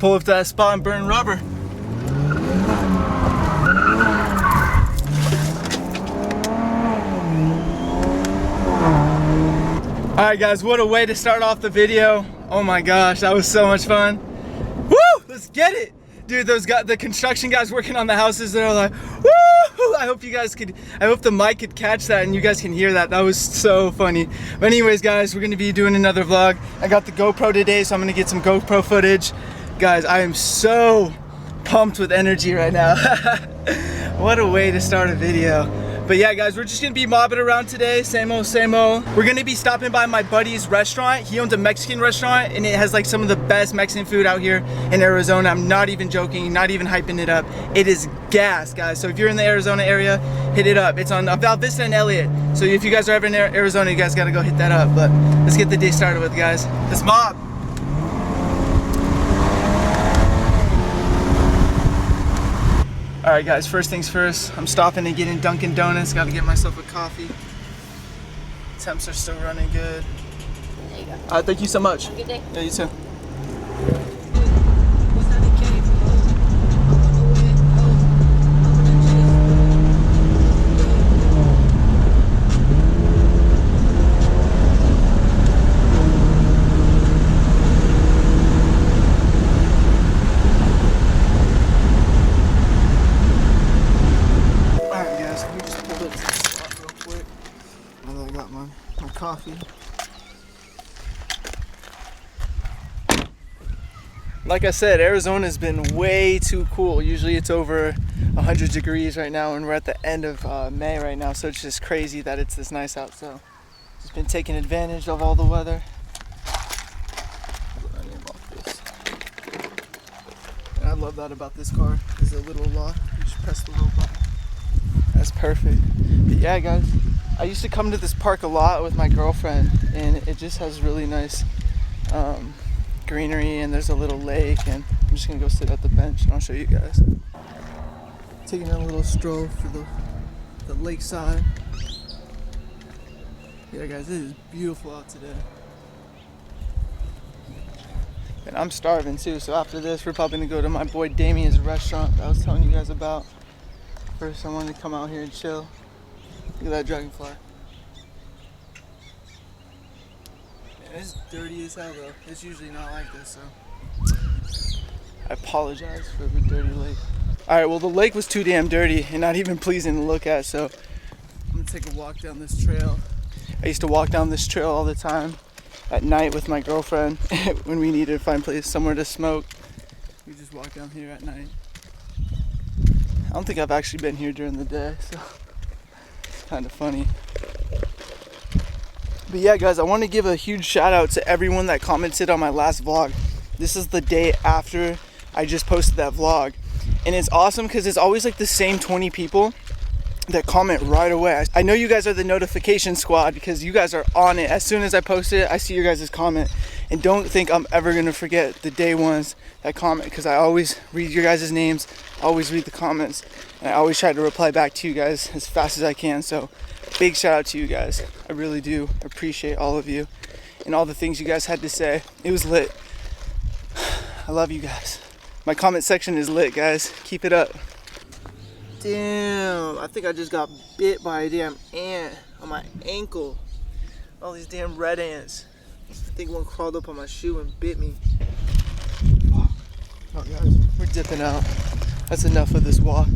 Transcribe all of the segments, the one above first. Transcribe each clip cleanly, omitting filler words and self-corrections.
pull up to that spot and burn rubber. Alright guys, what a way to start off the video. Oh my gosh, that was so much fun. Woo! Let's get it! Dude, the construction guys working on the houses, they're like, woo! I hope the mic could catch that and you guys can hear that. That was so funny. But anyways guys, we're gonna be doing another vlog. I got the GoPro today, so I'm gonna get some GoPro footage. Guys, I am so pumped with energy right now. What a way to start a video. But yeah guys, we're just gonna be mobbing around today, same old, same old. We're gonna be stopping by my buddy's restaurant. He owns a Mexican restaurant and it has like some of the best Mexican food out here in Arizona. I'm not even joking, not even hyping it up. It is gas, guys. So if you're in the Arizona area, hit it up. It's on Val Vista and Elliott. So if you guys are ever in Arizona, you guys gotta go hit that up. But let's get the day started with, guys. Let's mob. Alright guys, first things first, I'm stopping and getting Dunkin' Donuts. Gotta get myself a coffee. Temps are still running good. There you go. Thank you so much. Have a good day. Yeah, you too. Coffee. Like I said, Arizona's been way too cool. Usually it's over 100 degrees right now, and we're at the end of May right now, so it's just crazy that it's this nice out. So just been taking advantage of all the weather. And I love that about this car. There's a little lock. You just press the little button. That's perfect. But yeah guys, I used to come to this park a lot with my girlfriend, and it just has really nice greenery, and there's a little lake, and I'm just gonna go sit at the bench and I'll show you guys. Taking a little stroll for the lakeside. Yeah guys, it is beautiful out today. And I'm starving too, so after this we're probably gonna go to my boy Damien's restaurant that I was telling you guys about. First I wanted to come out here and chill. Look at that dragonfly. Man, it's dirty as hell though. It's usually not like this, so I apologize for the dirty lake. Alright, well the lake was too damn dirty and not even pleasing to look at, so I'm gonna take a walk down this trail. I used to walk down this trail all the time at night with my girlfriend when we needed to find somewhere to smoke. We just walk down here at night. I don't think I've actually been here during the day, so kind of funny. But yeah guys, I want to give a huge shout out to everyone that commented on my last vlog. This is the day after I just posted that vlog, and it's awesome because it's always like the same 20 people that comment right away. I know you guys are the notification squad because you guys are on it. As soon as I post it, I see your guys' comment, and don't think I'm ever gonna forget the day ones that comment, because I always read your guys' names, always read the comments, and I always try to reply back to you guys as fast as I can. So big shout out to you guys. I really do appreciate all of you and all the things you guys had to say. It was lit. I love you guys. My comment section is lit, guys. Keep it up. Damn, I think I just got bit by a damn ant on my ankle. All these damn red ants. I think one crawled up on my shoe and bit me. Oh guys, we're dipping out. That's enough of this walk.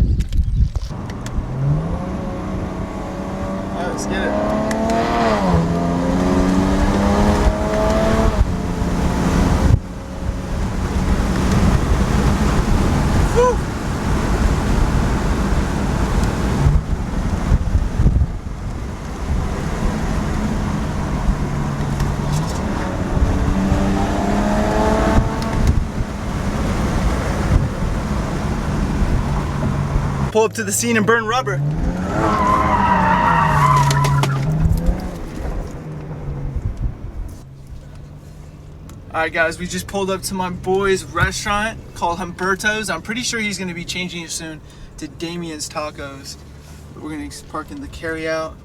Alright, let's get it. Pull up to the scene and burn rubber. Alright guys, we just pulled up to my boy's restaurant called Humberto's. I'm pretty sure he's going to be changing it soon to Damien's Tacos. We're going to park in the carryout.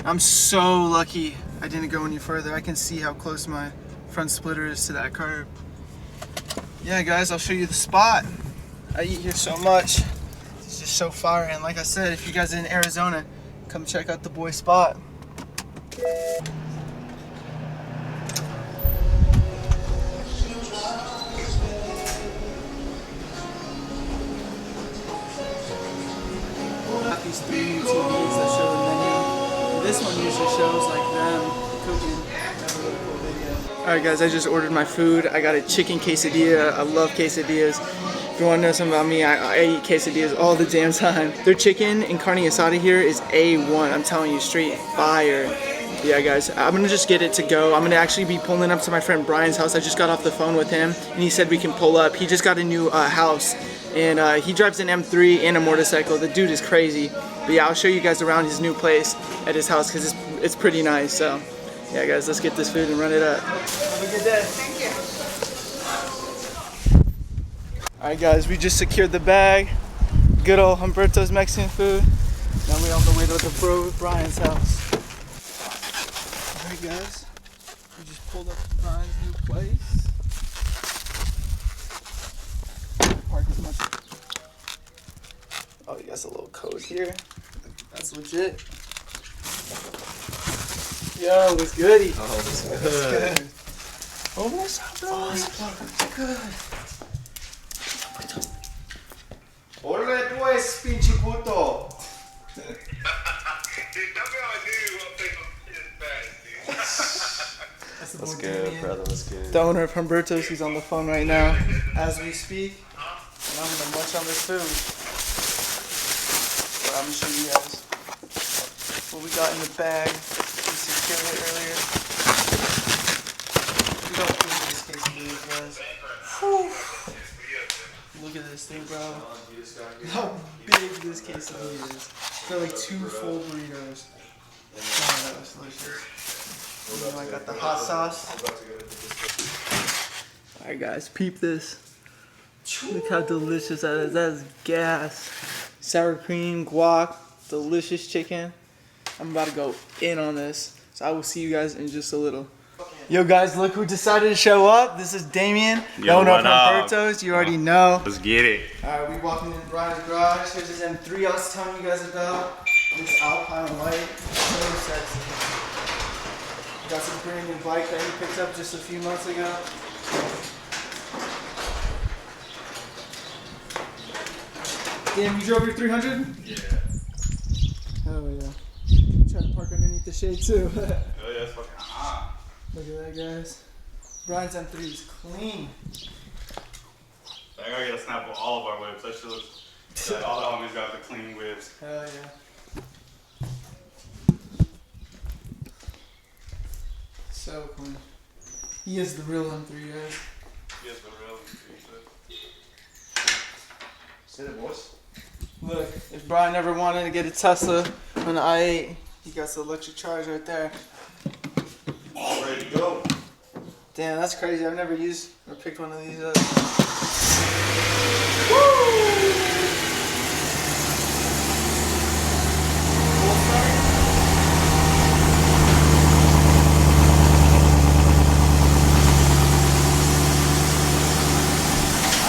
I'm so lucky I didn't go any further. I can see how close my front splitter is to that curb. Yeah, guys, I'll show you the spot. I eat here so much. It's just so fire. And like I said, if you guys are in Arizona, come check out the boy spot. Got these 3 TVs that show the menu. This one usually shows like them cooking. That's a really cool video. Alright guys, I just ordered my food. I got a chicken quesadilla. I love quesadillas. If you want to know something about me, I eat quesadillas all the damn time. Their chicken and carne asada here is A1. I'm telling you, straight fire. Yeah guys, I'm gonna just get it to go. I'm gonna actually be pulling up to my friend Brian's house. I just got off the phone with him and he said we can pull up. He just got a new house and he drives an M3 and a motorcycle. The dude is crazy. But yeah, I'll show you guys around his new place at his house because it's pretty nice. So yeah guys, let's get this food and run it up. Have a good day. Thank you. Alright guys, we just secured the bag. Good old Humberto's Mexican food. Now we're on the way to the bro Brian's house. Alright guys, we just pulled up to Brian's new place. Park as much. Oh, he got a little code here. That's legit. Yo, what's goody? Oh, what's good? What's good? Oh, what's up, bro? What's good? Ole pues, pinche puto. What's good, brother? What's good? The owner of Humberto's, he's on the phone right now as we speak. And I'm gonna munch on this food. But I'm gonna show you guys what we got in the bag. We secured it earlier. We got food in this quesadilla, guys. Whew. Look at this thing, bro. How big this quesadilla is. They're like 2 full burritos. Oh, that was delicious. And then I got the hot sauce. Alright guys, peep this. Look how delicious that is. That is gas. Sour cream, guac, delicious chicken. I'm about to go in on this. So I will see you guys in just a little. Yo guys, look who decided to show up. This is Damien, the owner of Humberto's. You already know. Let's get it. Alright, we walking in Brian's garage. Here's his M3 I was telling you guys about. This Alpine light. So sexy. Got some brand new bike that he picked up just a few months ago. Damn, you drove your 300? Yeah. Oh yeah. Try to park underneath the shade too. Oh yeah, it's fucking hot. Look at that, guys. Brian's M3 is clean. I gotta get a snap of all of our whips. That shit looks like all the homies got the clean whips. Hell yeah. So clean. He is the real M3, guys. He is the real M3. Say it, boys. Look, if Brian ever wanted to get a Tesla on the i8, he got the electric charge right there. All ready to go. Damn, that's crazy. I've never used or picked one of these up. Woo!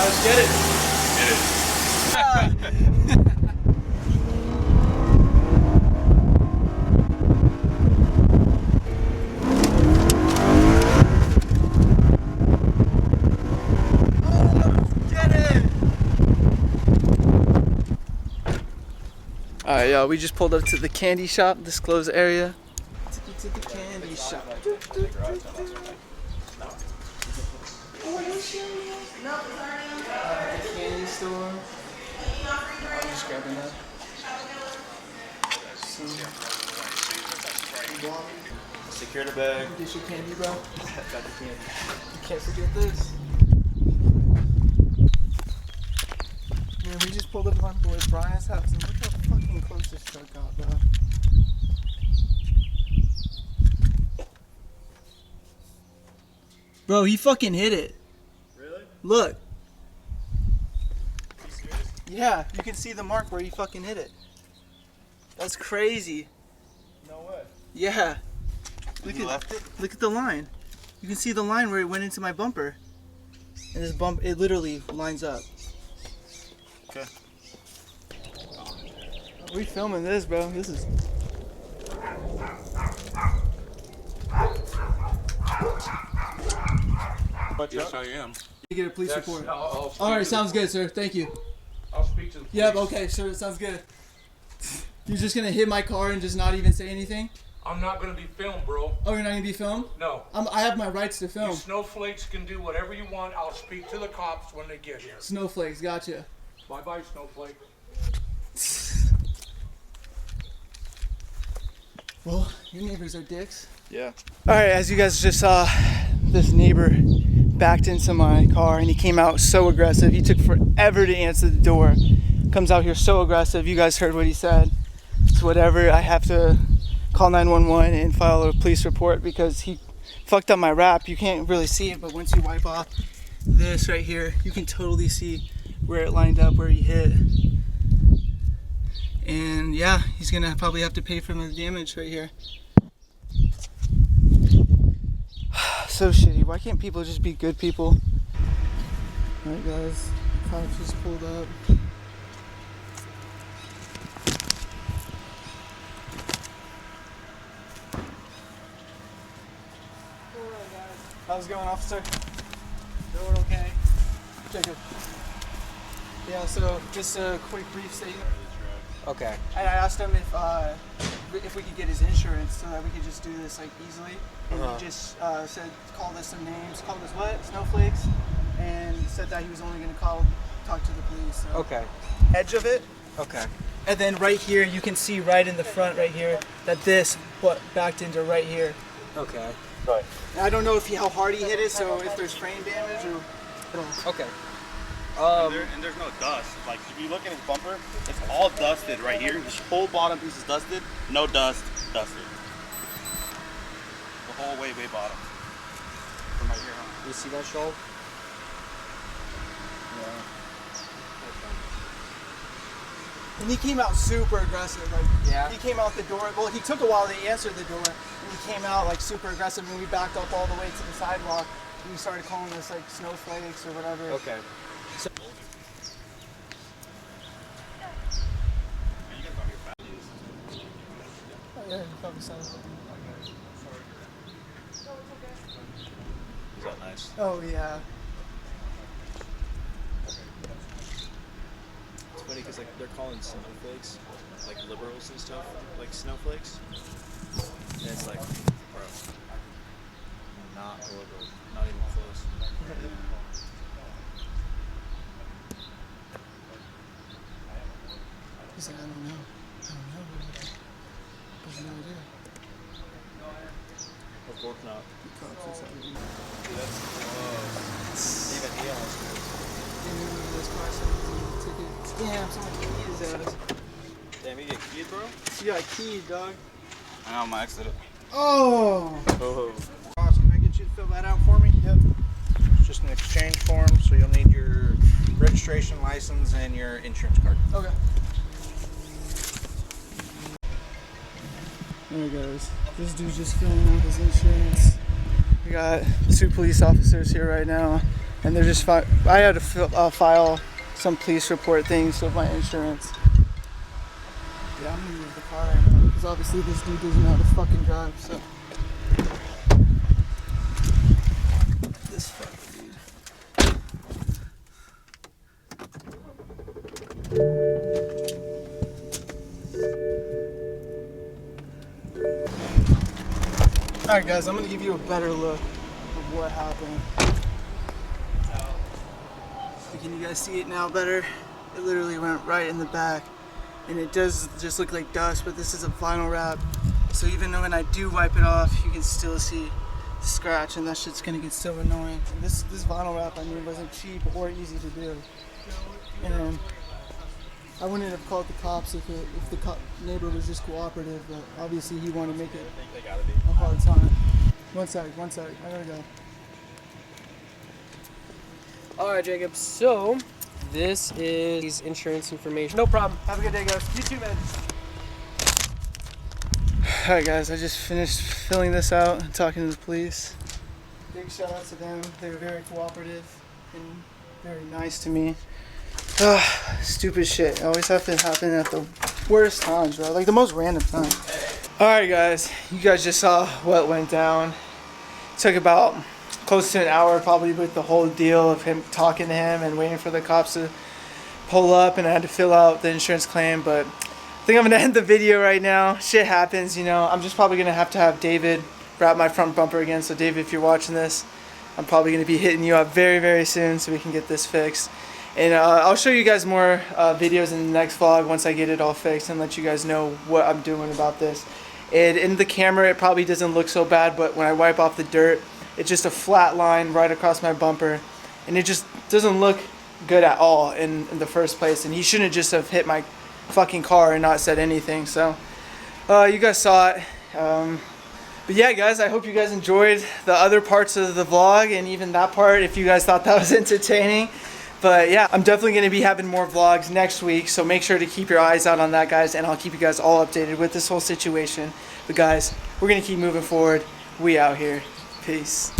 Let's get it. Get it. Alright, y'all, we just pulled up to the candy shop, this closed area. Took you to the candy shop. The candy store. I'm just grabbing that. Secure the bag. Get your candy, bro. Got the candy. You can't forget this. Man, we just pulled up on boy Brian's house and look how fucking close this truck got, bro. Bro, he fucking hit it. Really? Look. You serious? Yeah, you can see the mark where he fucking hit it. That's crazy. No way. Yeah. You left it? Look at the line. You can see the line where it went into my bumper. and this bump, it literally lines up. Okay. We filming this, bro. This is. Yes, I am. You get a police report. All right, sounds good, sir. Thank you. I'll speak to the police. Yep. Okay, sure. Sounds good. You're just gonna hit my car and just not even say anything? I'm not gonna be filmed, bro. Oh, you're not gonna be filmed? No. I have my rights to You film. snowflakes can do whatever you want. I'll speak to the cops when they get here. Snowflakes, gotcha. Bye-bye, snowflake. Well, your neighbors are dicks. Yeah. All right, as you guys just saw, this neighbor backed into my car and he came out so aggressive. He took forever to answer the door. Comes out here so aggressive. You guys heard what he said. It's whatever. I have to call 911 and file a police report because he fucked up my wrap. You can't really see it, but once you wipe off this right here, you can totally see where it lined up, where he hit. And yeah, he's gonna probably have to pay for the damage right here. So shitty. Why can't people just be good people? Alright guys, the cops just pulled up. How's it going, officer? Doing okay. Jacob. Yeah, so just a quick brief statement. Okay. And I asked him if we could get his insurance so that we could just do this like easily. And he just said, called us some names, called us what? Snowflakes, and said that he was only going to talk to the police. So. Okay. Edge of it. Okay. And then right here, you can see right in the front right here that this backed into right here. Okay. Right. I don't know how hard he hit it, so if there's frame damage or. Okay. And there's no dust. Like, if you look at his bumper, it's all dusted right here. His whole bottom piece is dusted. No dust, dusted. The whole way bottom. From right here, huh? You see that, Shoal? And he came out super aggressive. Like, Yeah. he came out the door. Well, he took a while to answer the door, and he came out like super aggressive. And we backed up all the way to the sidewalk. And he started calling us like snowflakes or whatever. Okay. Oh yeah, he probably saw it. Is that nice? Oh yeah. It's funny because like they're calling snowflakes, like liberals and stuff, like snowflakes, and it's like, bro, not a liberal, not even close. He's like, I don't know. I have no idea. Of course not. Dude, That's close. Even he almost moved. Damn, someone keyed his ass. Damn, you get keyed, bro? You got keyed, dog. I know, I'm gonna exit it. Oh! Oh. Can I get you to fill that out for me? Yep. It's just an exchange form, so you'll need your registration license and your insurance card. Okay. There he goes. This dude's just filling out his insurance. We got 2 police officers here right now, and they're just I had to file some police report things with my insurance. Yeah, I'm gonna move the car right now because obviously this dude doesn't know how to fucking drive. So this fucking dude. Alright guys, I'm going to give you a better look of what happened. Can you guys see it now better? It literally went right in the back. And it does just look like dust, but this is a vinyl wrap. So even when I do wipe it off, you can still see the scratch, and that shit's going to get so annoying. And this vinyl wrap, I mean, wasn't cheap or easy to do. And I wouldn't have called the cops if the neighbor was just cooperative, but obviously he wanted to make it a hard time. One sec, I gotta go. Alright, Jacob, so this is insurance information. No problem. Have a good day, guys. You too, man. Alright, guys, I just finished filling this out and talking to the police. Big shout out to them. They were very cooperative. been very nice to me. Ugh, stupid shit. It always have to happen at the worst times, bro. Like the most random times. Alright guys, you guys just saw what went down. It took about close to an hour probably with the whole deal of him talking to him and waiting for the cops to pull up, and I had to fill out the insurance claim. But I think I'm gonna end the video right now. Shit happens, you know. I'm just probably gonna have to have David wrap my front bumper again. So David, if you're watching this, I'm probably gonna be hitting you up very, very soon so we can get this fixed. And I'll show you guys more videos in the next vlog once I get it all fixed and let you guys know what I'm doing about this. And in the camera, it probably doesn't look so bad, but when I wipe off the dirt, it's just a flat line right across my bumper, and it just doesn't look good at all in the first place. And he shouldn't just have hit my fucking car and not said anything. So you guys saw it. But yeah, guys, I hope you guys enjoyed the other parts of the vlog, and even that part if you guys thought that was entertaining. But yeah, I'm definitely going to be having more vlogs next week, so make sure to keep your eyes out on that, guys, and I'll keep you guys all updated with this whole situation. But guys, we're going to keep moving forward. We out here. Peace.